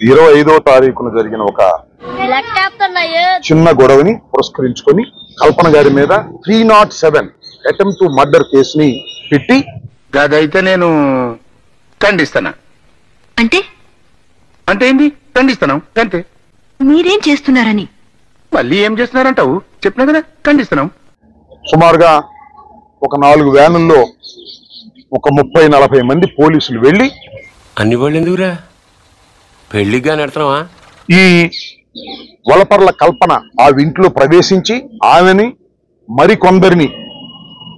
25వ తారీఖున జరిగిన ఒక చిన్న గొడవని పురస్కరించుకొని కల్పన గారి మీద 307 అటెంప్ట్ టు మర్డర్ కేసుని పెట్టి అదైతే నేను ఖండిస్తాను. అంటే అంటే ఏంటి? ఖండిస్తున్నాం అంతే. మీరేం చేస్తున్నారని? మళ్ళీ ఏం చేస్తున్నారంటావు? చెప్పినా కదా ఖండిస్తున్నాం. సుమారుగా ఒక 4 వ్యానుల్లో ఒక 30-40 మంది పోలీసులు వెళ్లి అన్ని వాళ్ళు ఎందుకురా పెళ్లిగా నడుతున్నావా? ఈ వలపర్ల కల్పన ఆ ఇంట్లో ప్రవేశించి ఆమెని మరికొందరిని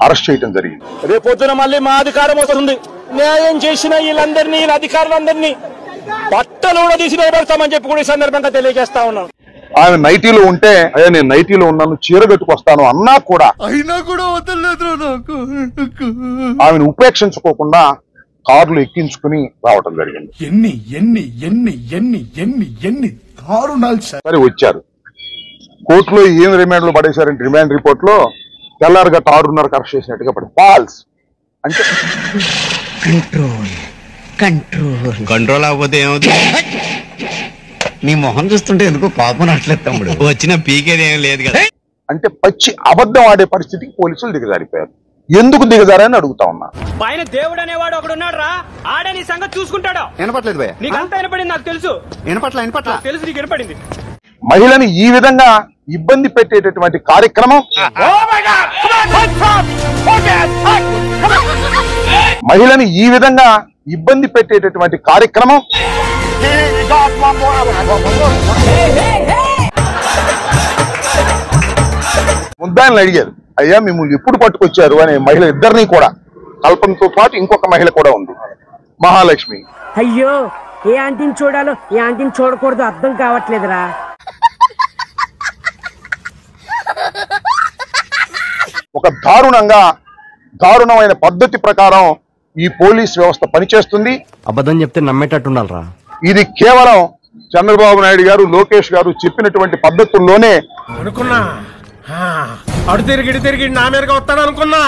అరెస్ట్ చేయడం జరిగింది. రేపొద్దున మళ్ళీ మా అధికారం వస్తుంది. న్యాయం చేసిన వీళ్ళందరినీ అధికారులందరినీ బట్టలు కూడా తీసి నిలబెడతామని చెప్పి కూడా ఈ సందర్భంగా తెలియజేస్తా ఉన్నాను. ఆమె నైటీలో ఉంటే అయ్యా నేను నైటీలో ఉన్నాను చీర కట్టుకొస్తాను అన్నా కూడా ఆమెను ఉపేక్షించుకోకుండా కార్లు ఎక్కించుకుని రావటం జరిగింది. ఎన్ని దారుణాలు సరే వచ్చారు. కోర్టులో ఏం రిమాండ్ లో పడేశారంటే రిమాండ్ రిపోర్ట్ లో తెల్లారుగా 6:30 అరెస్ట్ చేసినట్టుగా పడి ఫాల్స్ అంటే కంట్రోల్ అవ్వకపోతే ఏమవుతుంది? నీ మొహం చూస్తుంటే ఎందుకు కోపం రావట్లేదు తమ్ముడు. వచ్చిన పీకేది ఏం లేదు కదా. అంటే పచ్చి అబద్ధం ఆడే పరిస్థితికి పోలీసులు దిగజారిపోయారు. ఎందుకు దిగజారని అడుగుతా ఉన్నా. పైన దేవుడు అనేవాడు ఒకడు ఉన్నాడు రా, ఆడే నీ సంగతి చూసుకుంటాడు. వినపట్లేదు భయ్యా. నీకు అంతా వినపడింది నాకు తెలుసు. వినపట్ల తెలుసు నీకు వినపడింది. మహిళని ఈ విధంగా ఇబ్బంది పెట్టేటటువంటి కార్యక్రమం మహిళని ఈ విధంగా ఇబ్బంది పెట్టేటటువంటి కార్యక్రమం ముద్దాయిని అడిగారు, అయ్యా మిమ్మల్ని ఎప్పుడు పట్టుకొచ్చారు అనే మహిళ ఇద్దరిని కూడా, కల్పనతో పాటు ఇంకొక మహిళ కూడా ఉంది, మహాలక్ష్మి. అయ్యో ఏ ఆంటీని చూడాలో ఏ ఆంటీని చూడకూడదు అర్థం కావట్లేదురా. ఒక దారుణమైన పద్ధతి ప్రకారం ఈ పోలీస్ వ్యవస్థ పనిచేస్తుంది. అబద్ధం చెప్తే నమ్మేటట్టుండాలరా. ఇది కేవలం చంద్రబాబు నాయుడు గారు, లోకేష్ గారు చెప్పినటువంటి పద్ధతుల్లోనే అనుకున్నా. అడు తిరిగి నా మీదగా వస్తాడు అనుకున్నా.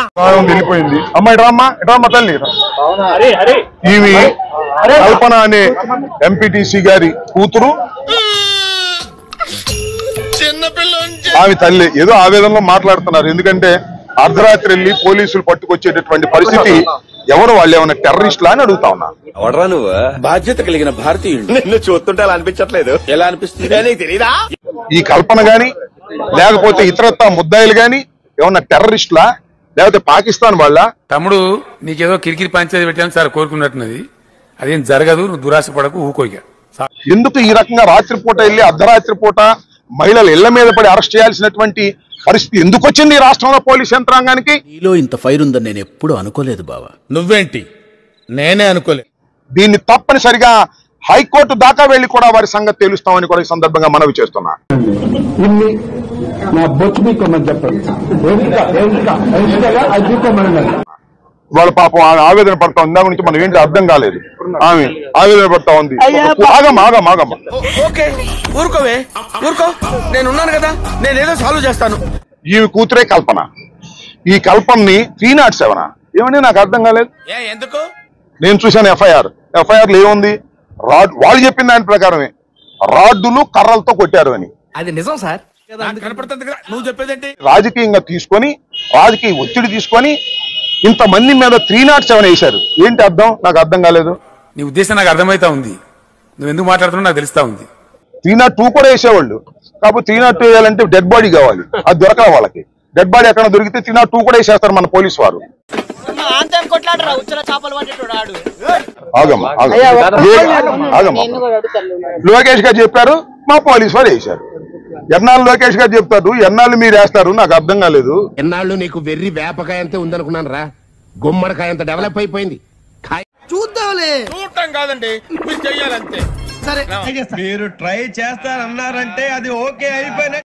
వెళ్ళిపోయింది. అమ్మ ఇట్రామ్మా తల్లి. ఈవి కల్పన అనే ఎంపీటీసీ గారి కూతురు, ఆమె తల్లి ఏదో ఆవేదనలో మాట్లాడుతున్నారు. ఎందుకంటే అర్ధరాత్రి వెళ్ళి పోలీసులు పట్టుకొచ్చేటటువంటి పరిస్థితి ఎవరు, వాళ్ళు ఏమైనా టెర్రరిస్టులా అని అడుగుతా ఉన్నా. ఎవడరా నువ్వు? బాధ్యత కలిగిన భారతీయుడు. నిన్ను చూస్తుంటే అలా అనిపించట్లేదు. ఎలా అనిపిస్తుంది తెలీదా? ఈ కల్పన గాని లేకపోతే ఇతరత్తా ముద్దాయిలు గాని ఏమన్నా టెర్రరిస్టులా లేకపోతే పాకిస్తాన్ వాళ్ళ? తమ్ముడు నీకేదో కిరికిరి పంచాయతీ పెట్టాను సార్ కోరుకున్నట్టున్నది. అదేం జరగదు, నువ్వు దురాశ పడకు, ఊకోగా. ఎందుకు ఈ రకంగా రాత్రిపూట వెళ్ళి అర్ధరాత్రి పూట మహిళలు ఇళ్ల మీద పడి అరెస్ట్ చేయాల్సినటువంటి పరిస్థితి ఎందుకు వచ్చింది ఈ రాష్ట్రంలో పోలీస్ యంత్రాంగానికి? నీలో ఇంత ఫైర్ ఉందని నేను ఎప్పుడు అనుకోలేదు బావా. నువ్వేంటి, నేనే అనుకోలేదు. దీన్ని తప్పనిసరిగా హైకోర్టు దాకా వెళ్లి కూడా వారి సంగతి తెలుస్తామని కూడా ఈ సందర్భంగా మనవి చేస్తున్నా. వాళ్ళ పాపం ఆవేదన పడతా ఉంది. దాని గురించి మనం ఏంటి అర్థం కాలేదు. ఆమె ఆవేదన పడతా ఉంది. ఆగమ్మ ఊరుకోవే, ఊరుకో, నేనున్నాను కదా, నేనేదో సాల్వ్ చేస్తాను. ఈమె కూతురే కల్పన. ఈ కల్పనని 307 ఏమండి నాకు అర్థం కాలేదు. ఎందుకు? నేను చూశాను ఎఫ్ఐఆర్ లో ఏముంది, వాళ్ళు చెప్పిన దాని ప్రకారమే రాడ్డులు కర్రలతో కొట్టారు అని. అది నిజం సార్, కనపడుతుంది కదా. నువ్వు చెప్పేదేంటి? రాజకీయ ఒత్తిడి తీసుకొని ఇంతమంది మీద 307 వేశారు. ఏంటి అర్థం? నాకు అర్థం కాలేదు. నీ ఉద్దేశం నాకు అర్థమైతా ఉంది, నువ్వు ఎందుకు మాట్లాడుతున్నావు నాకు తెలుస్తా ఉంది. 302 కూడా వేసేవాళ్ళు. కాబట్టి 302 వేయాలంటే డెడ్ బాడీ కావాలి, అది దొరకదు వాళ్ళకి. డెడ్ బాడీ ఎక్కడ దొరికితే 302 కూడా వేసేస్తారు మన పోలీసు వారు. లోకేష్ గారు చెప్పారు, మా పోలీసు వారు వేశారు. ఎన్నాళ్ళు లోకేష్ గారు చెప్తారు, ఎన్నాళ్ళు మీరు వేస్తారు? నాకు అర్థం కాలేదు. ఎన్నాళ్ళు నీకు వెర్రి వేపకాయ అంతే ఉందనుకున్నాను రా, గుమ్మడికాయ అంత డెవలప్ అయిపోయింది. చూద్దాంలే. చూడటం కాదండి, మీరు చెయ్యాలంతే. సరే మీరు ట్రై చేస్తారన్నారంటే అది ఓకే అయిపోయిన